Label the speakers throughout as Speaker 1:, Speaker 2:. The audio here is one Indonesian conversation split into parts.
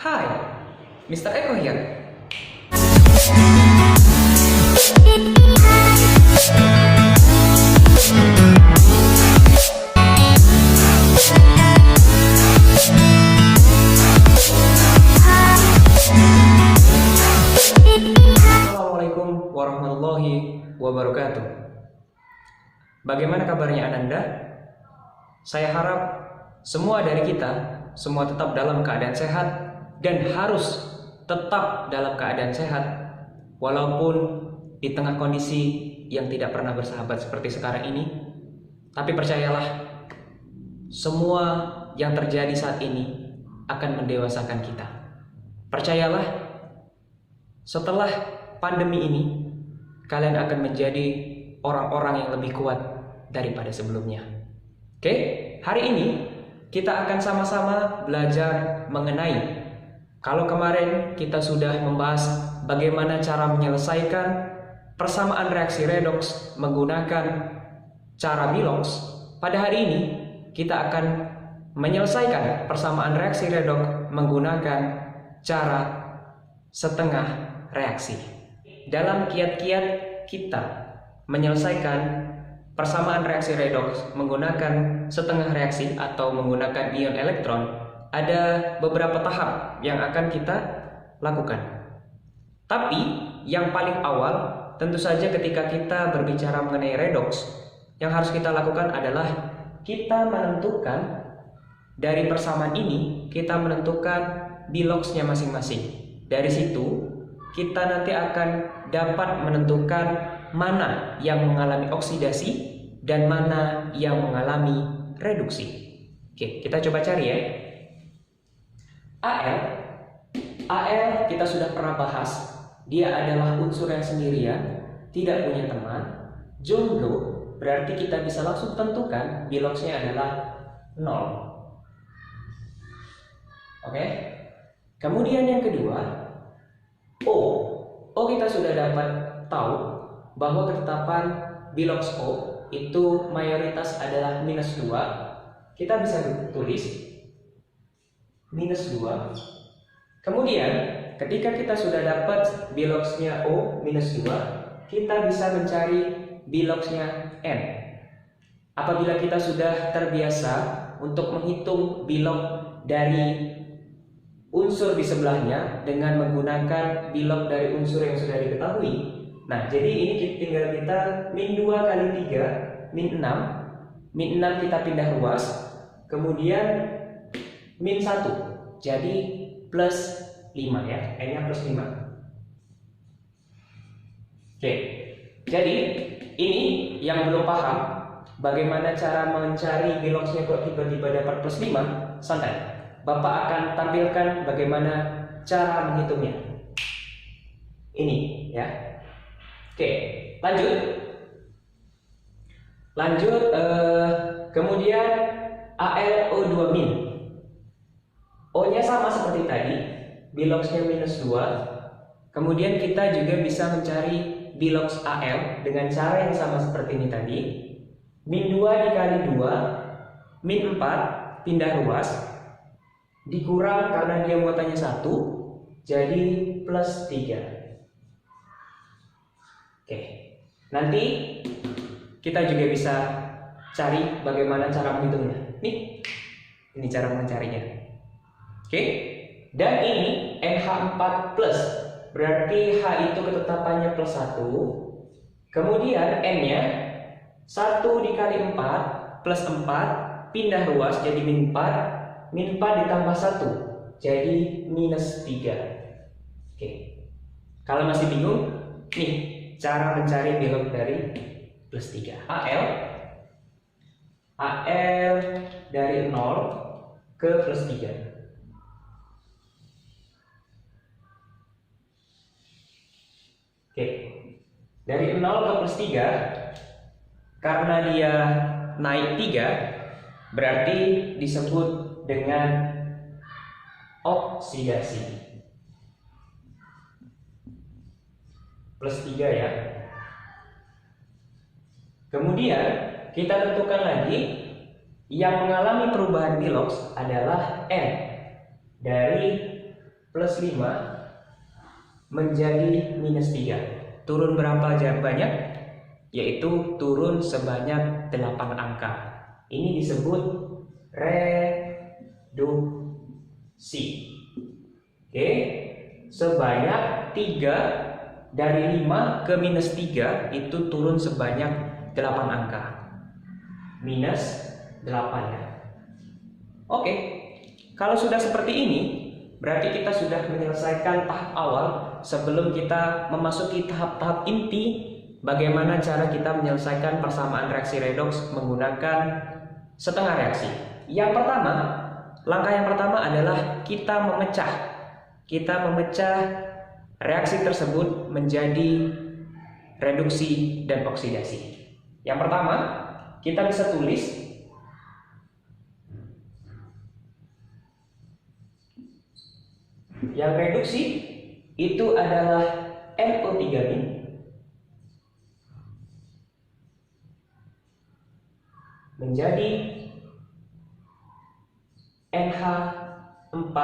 Speaker 1: Hai, Mr. Eko here. Assalamualaikum warahmatullahi wabarakatuh. Bagaimana kabarnya Ananda? Saya harap semua dari kita semua tetap dalam keadaan sehat dan harus tetap dalam keadaan sehat walaupun di tengah kondisi yang tidak pernah bersahabat seperti sekarang ini. Tapi percayalah, semua yang terjadi saat ini akan mendewasakan kita. Percayalah, setelah pandemi ini kalian akan menjadi orang-orang yang lebih kuat daripada sebelumnya. Oke, hari ini kita akan sama-sama belajar mengenai, kalau kemarin kita sudah membahas bagaimana cara menyelesaikan persamaan reaksi redoks menggunakan cara Milox, pada hari ini kita akan menyelesaikan persamaan reaksi redoks menggunakan cara setengah reaksi. Dalam kiat-kiat kita menyelesaikan persamaan reaksi redoks menggunakan setengah reaksi atau menggunakan ion elektron, ada beberapa tahap yang akan kita lakukan. Tapi yang paling awal, tentu saja ketika kita berbicara mengenai redoks, yang harus kita lakukan adalah kita menentukan dari persamaan ini, kita menentukan Biloxnya masing-masing. Dari situ kita nanti akan dapat menentukan mana yang mengalami oksidasi dan mana yang mengalami reduksi. Oke, kita coba cari ya. Al kita sudah pernah bahas. Dia adalah unsur yang sendirian, tidak punya teman. Jomblo berarti kita bisa langsung tentukan Biloxnya adalah 0. Oke. Kemudian yang kedua, O kita sudah dapat tahu bahwa ketetapan Bilox O itu mayoritas adalah -2. Kita bisa tulis -2. Kemudian ketika kita sudah dapat Biloxnya O -2, kita bisa mencari Biloxnya N. Apabila kita sudah terbiasa untuk menghitung Bilox dari unsur di sebelahnya dengan menggunakan Bilox dari unsur yang sudah diketahui. Nah, jadi ini tinggal kita -2 kali 3, -6. -6 kita pindah ruas, kemudian -1. Jadi +5 ya, N-nya +5. Oke, jadi ini yang belum paham bagaimana cara mencari Biloxnya kok tiba-tiba dapat +5, santai. Bapak akan tampilkan bagaimana cara menghitungnya. Ini ya. Oke, lanjut. Kemudian AlO2-. O-nya sama seperti tadi, Biloxnya -2. Kemudian kita juga bisa mencari Bilox Al dengan cara yang sama seperti ini tadi. -2 dikali 2, -4 pindah ruas, dikurang karena dia muatannya 1, jadi +3. Oke, nanti kita juga bisa cari bagaimana cara menghitungnya. Ini cara mencarinya. Oke, dan ini NH4+, berarti H itu ketetapannya +1. Kemudian N-nya 1 dikali 4 +4 pindah ruas jadi -4, -4 ditambah 1 jadi -3. Oke, kalau masih bingung, nih cara mencari Bilox dari +3. Al dari 0 ke +3. Oke, dari 0 ke +3, karena dia naik 3, berarti disebut dengan oksidasi. +3 ya. Kemudian kita tentukan lagi yang mengalami perubahan Bilox adalah N dari plus 5 menjadi minus 3. Turun berapa banyak? Yaitu turun sebanyak 8 angka. Ini disebut reduksi. Oke, sebanyak 3 dari 5 ke minus 3 itu turun sebanyak 8 angka. Minus 8 ya. Oke, kalau sudah seperti ini, berarti kita sudah menyelesaikan tahap awal sebelum kita memasuki tahap-tahap inti bagaimana cara kita menyelesaikan persamaan reaksi redoks menggunakan setengah reaksi. Yang pertama, langkah yang pertama adalah kita memecah reaksi tersebut menjadi reduksi dan oksidasi. Yang pertama, kita bisa tulis yang reduksi itu adalah NO3- menjadi NH4+.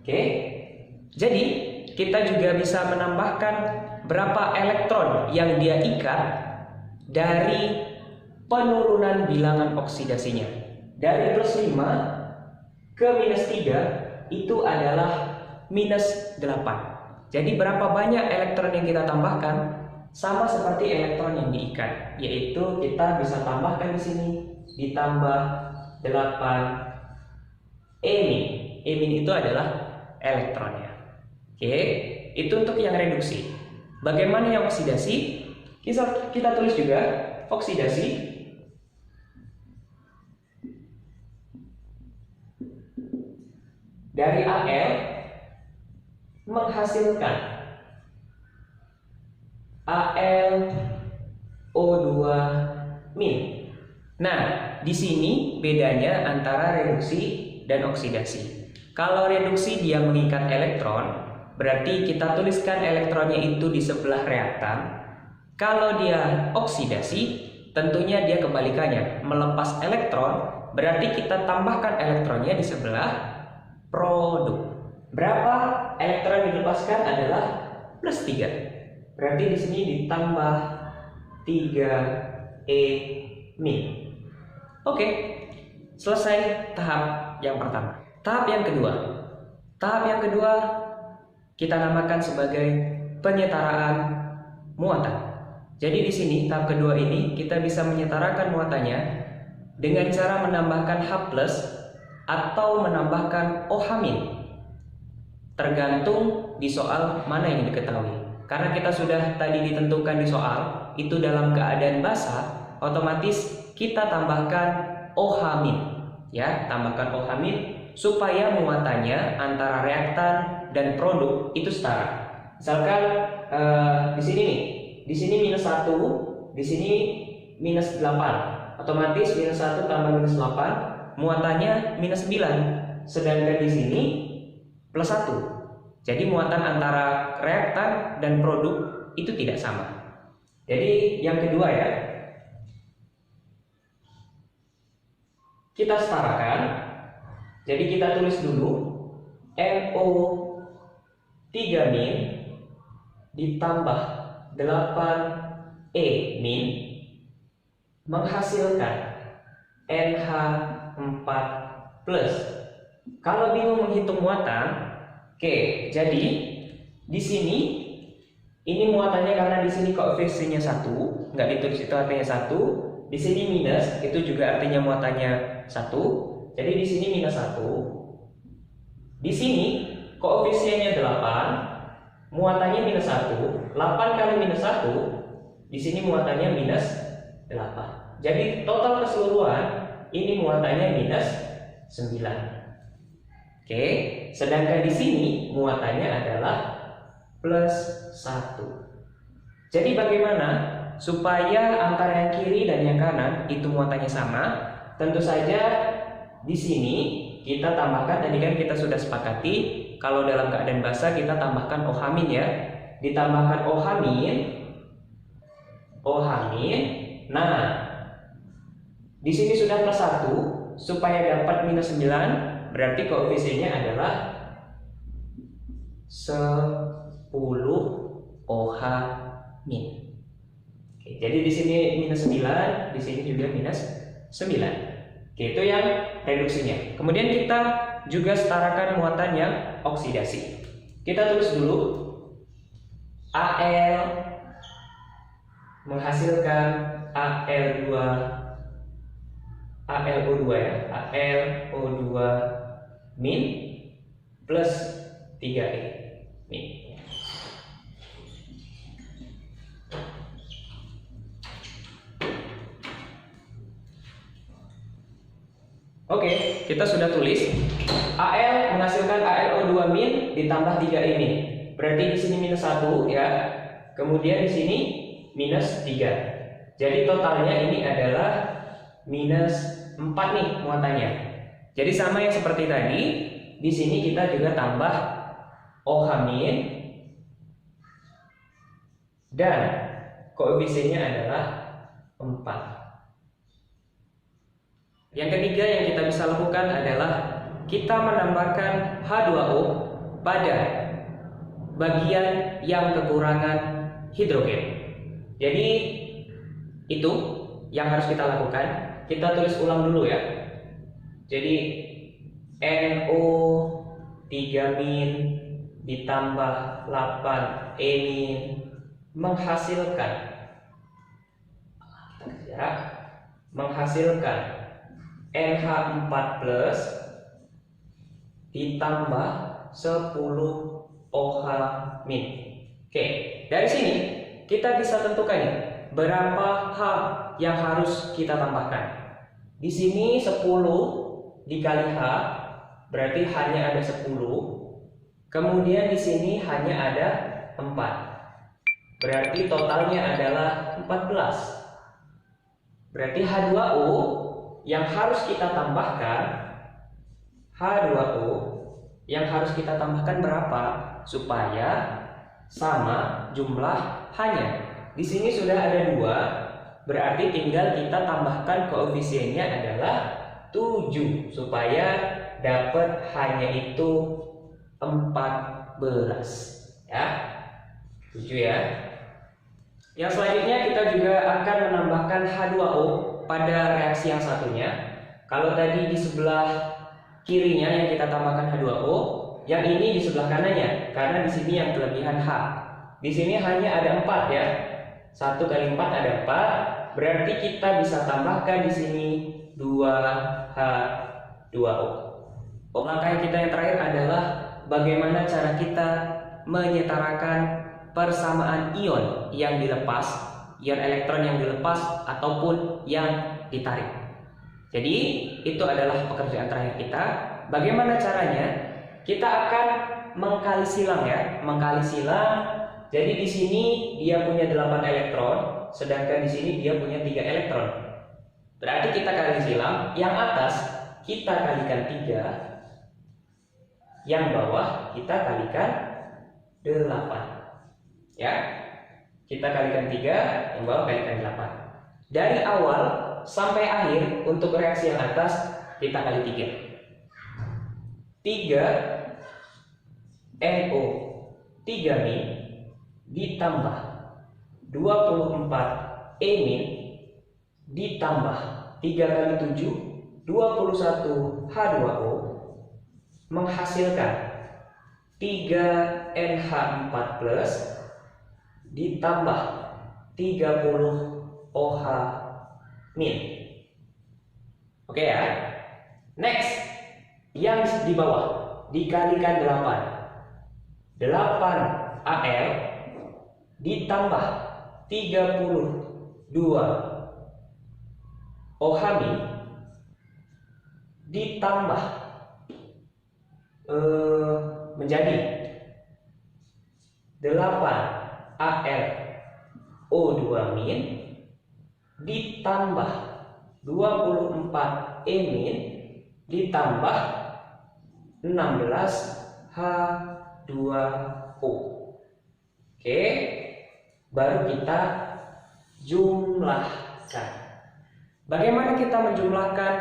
Speaker 1: Oke. Jadi, kita juga bisa menambahkan berapa elektron yang dia ikat dari penurunan bilangan oksidasinya. Dari plus 5 ke minus 3 itu adalah minus 8. Jadi berapa banyak elektron yang kita tambahkan sama seperti elektron yang diikat, yaitu kita bisa tambahkan di sini ditambah 8 emin. Emin itu adalah elektronnya. Oke, itu untuk yang reduksi. Bagaimana yang oksidasi? Kita tulis juga oksidasi dari Al menghasilkan AlO2-. Nah, di sini bedanya antara reduksi dan oksidasi. Kalau reduksi dia mengikat elektron, berarti kita tuliskan elektronnya itu di sebelah reaktan. Kalau dia oksidasi, tentunya dia kebalikannya, melepas elektron, berarti kita tambahkan elektronnya di sebelah produk. Berapa elektron yang dilepaskan adalah plus 3. Berarti di sini ditambah 3 emin. Oke, selesai tahap yang pertama. Tahap yang kedua. Tahap yang kedua kita namakan sebagai penyetaraan muatan. Jadi di sini tahap kedua ini kita bisa menyetarakan muatannya dengan cara menambahkan H+ atau menambahkan OH-. Tergantung di soal mana yang diketahui. Karena kita sudah tadi ditentukan di soal itu dalam keadaan basah, otomatis kita tambahkan OH-. Ya, tambahkan OH- supaya muatannya antara reaktan dan produk itu setara. Misalkan di sini nih, di sini minus 1, di sini minus 8. Otomatis minus 1 tambah minus 8, muatannya minus 9. Sedangkan di sini plus 1. Jadi muatan antara reaktan dan produk itu tidak sama. Jadi yang kedua ya, kita setarakan. Jadi kita tulis dulu NO3- ditambah 8 E- menghasilkan NH4+. Kalau bingung menghitung muatan, oke, jadi di sini ini muatannya karena di sini koefisiennya 1, nggak ditulis itu artinya 1. Di sini minus, itu juga artinya muatannya 1. Jadi di sini minus 1. Di sini koefisiennya 8, muatannya minus 1. 8 kali minus 1, di sini muatannya minus 8. Jadi total keseluruhan ini muatannya minus 9. Oke, sedangkan di sini muatannya adalah plus 1. Jadi bagaimana supaya antara yang kiri dan yang kanan itu muatannya sama? Tentu saja di sini kita tambahkan, tadi kan kita sudah sepakati kalau dalam keadaan basah kita tambahkan OH- ya. Ditambahkan OH-. Nah, di sini sudah plus 1, supaya dapat minus 9, berarti koefisiennya adalah OH min. Oke, jadi di sini minus 9, di sini juga minus 9. Oke, itu yang reduksinya. Kemudian kita juga setarakan muatan yang oksidasi. Kita tulis dulu Al menghasilkan AlO2 ya, AlO2 min plus 3E min. Oke, kita sudah tulis Al menghasilkan AlO2 min ditambah 3E min. Berarti di sini minus 1 ya. Kemudian di sini minus 3. Jadi totalnya ini adalah minus 4 nih muatannya. Jadi sama yang seperti tadi, di sini kita juga tambah OH min dan koefisiennya adalah 4. Yang ketiga yang kita bisa lakukan adalah kita menambahkan H2O pada bagian yang kekurangan hidrogen. Jadi itu yang harus kita lakukan. Kita tulis ulang dulu ya. Jadi NO3- ditambah 8E- menghasilkan NH4+ ditambah 10 OH min. Oke, dari sini kita bisa tentukan nih berapa H yang harus kita tambahkan. Di sini 10 dikali H berarti hanya ada 10. Kemudian di sini hanya ada 4. Berarti totalnya adalah 14. Berarti H2O yang harus kita tambahkan berapa supaya sama jumlah hanya. Di sini sudah ada 2, berarti tinggal kita tambahkan koefisiennya adalah 7 supaya dapat hanya itu 14 ya. 7 ya. Yang selanjutnya kita juga akan menambahkan H2O pada reaksi yang satunya. Kalau tadi di sebelah kirinya yang kita tambahkan H2O, yang ini di sebelah kanannya karena di sini yang kelebihan H. Di sini hanya ada 4 ya. 1 kali 4 ada 4. Berarti kita bisa tambahkan di sini 2H2O. Langkah kita yang terakhir adalah bagaimana cara kita menyetarakan persamaan ion yang dilepas, ion elektron yang dilepas ataupun yang ditarik. Jadi itu adalah pekerjaan terakhir kita. Bagaimana caranya? Kita akan mengkali silang ya, mengkali silang. Jadi di sini dia punya 8 elektron, sedangkan di sini dia punya 3 elektron. Berarti kita kali silang, yang atas kita kalikan 3, yang bawah kita kalikan 8. Ya. Kita kalikan 3, yang bawah kalikan 8. Dari awal sampai akhir untuk reaksi yang atas kita kali 3. 3NO3- ditambah 24E- ditambah 3 kali 7 21 H2O menghasilkan 3NH4+ ditambah 30 OH min. Oke ya. Next, yang di bawah dikalikan 8. 8 Al ditambah 32 OH min ditambah menjadi 8 AlO2 min ditambah 24E- ditambah 16 H2O. Oke, baru kita jumlahkan. Bagaimana kita menjumlahkan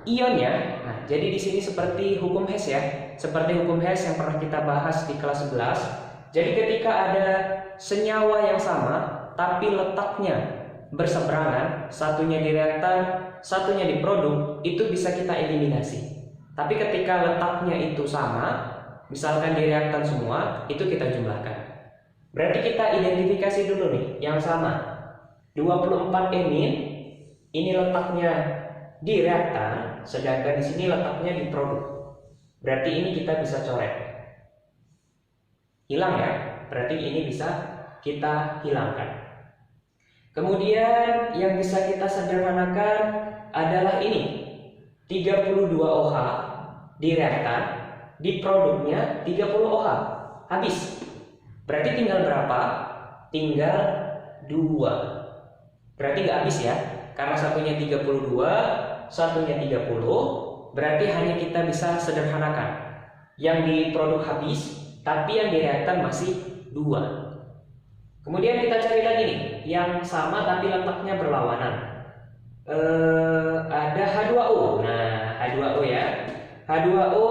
Speaker 1: ionnya. Nah, jadi di sini seperti hukum Hess ya. Seperti hukum Hess yang pernah kita bahas di kelas 11. Jadi ketika ada senyawa yang sama tapi letaknya berseberangan, satunya di reaktan, satunya di produk, itu bisa kita eliminasi. Tapi ketika letaknya itu sama, misalkan di reaktan semua, itu kita jumlahkan. Berarti kita identifikasi dulu nih yang sama. 24 emin ini letaknya di reaktan, sedangkan di sini letaknya di produk. Berarti ini kita bisa coret. Hilang ya? Berarti ini bisa kita hilangkan. Kemudian yang bisa kita sederhanakan adalah ini. 32 OH di reaktan, di produknya 30 OH. Habis. Berarti tinggal berapa? Tinggal 2. Berarti nggak habis ya, karena satunya 32, satunya 30, berarti hanya kita bisa sederhanakan. Yang di produk habis, tapi yang di reaktan masih 2. Kemudian kita cari lagi nih, yang sama tapi letaknya berlawanan. Ada H2O. Nah, H2O ya. H2O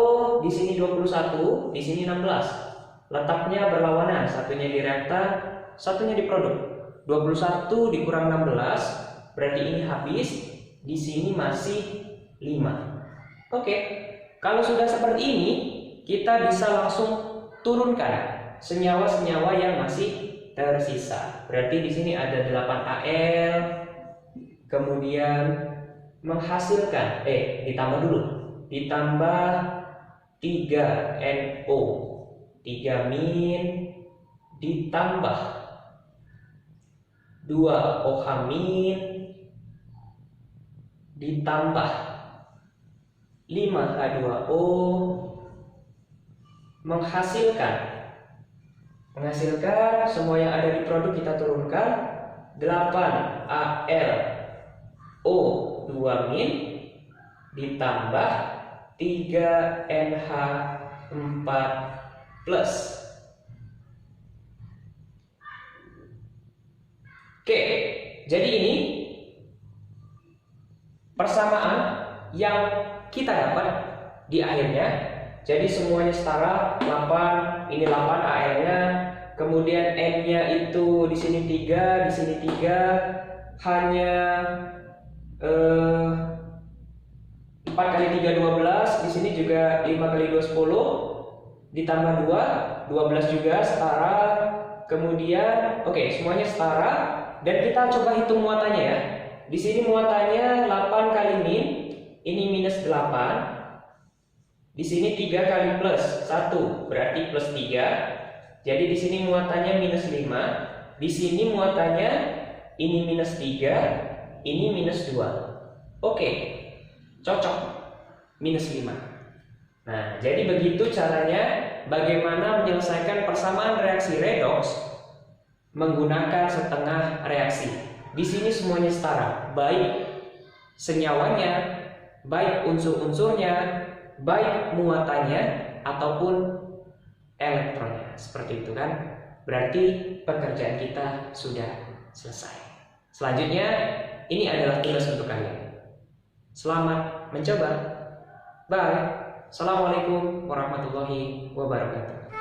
Speaker 1: di sini 21, di sini 16. Letaknya berlawanan, satunya di reaktan, satunya di produk. 21 dikurang 16 berarti ini habis, di sini masih 5. Oke, kalau sudah seperti ini kita bisa langsung turunkan senyawa-senyawa yang masih tersisa. Berarti di sini ada 8Al, kemudian menghasilkan ditambah dulu, ditambah 3NO, 3 min, ditambah 2 OH min, ditambah 5 H2O, menghasilkan semua yang ada di produk kita turunkan, 8 AlO 2 min, ditambah 3 NH4 plus. Oke, jadi ini persamaan yang kita dapat di akhirnya. Jadi semuanya setara, 8, ini 8 AL-nya, kemudian N-nya itu di sini 3, di sini 3, hanya 4 kali 3 12, di sini juga 5 kali 2 10, ditambah 2, 12 juga setara. Kemudian semuanya setara. Dan kita coba hitung muatannya ya. Di sini muatannya 8 kali min, ini minus 8. Di sini 3 kali plus 1, berarti plus 3. Jadi di sini muatannya minus 5. Di sini muatannya ini minus 3, ini minus 2. Oke, cocok. Minus 5. Nah, jadi begitu caranya bagaimana menyelesaikan persamaan reaksi redoks menggunakan setengah reaksi. Di sini semuanya setara, baik senyawanya, baik unsur-unsurnya, baik muatannya ataupun elektronnya. Seperti itu kan? Berarti pekerjaan kita sudah selesai. Selanjutnya, ini adalah tugas untuk kalian. Selamat mencoba. Bye. Assalamualaikum warahmatullahi wabarakatuh.